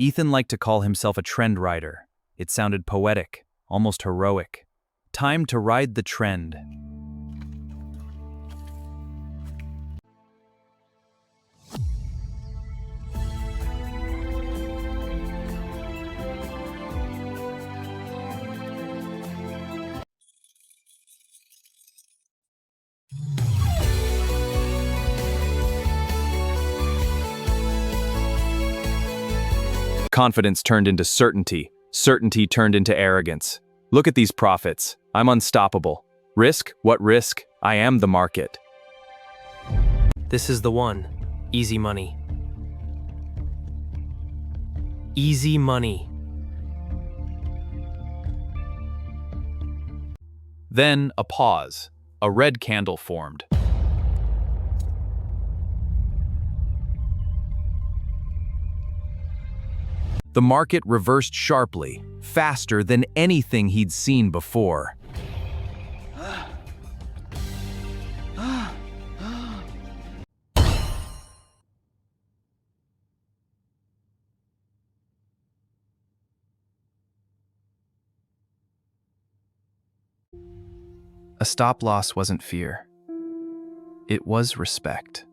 Ethan liked to call himself a trend rider. It sounded poetic, almost heroic. Time to ride the trend. Confidence turned into certainty. Certainty turned into arrogance. Look at these profits. I'm unstoppable. Risk? What risk? I am the market. This is the one. Easy money. Easy money. Then a pause. A red candle formed. The market reversed sharply, faster than anything he'd seen before. A stop loss wasn't fear. It was respect.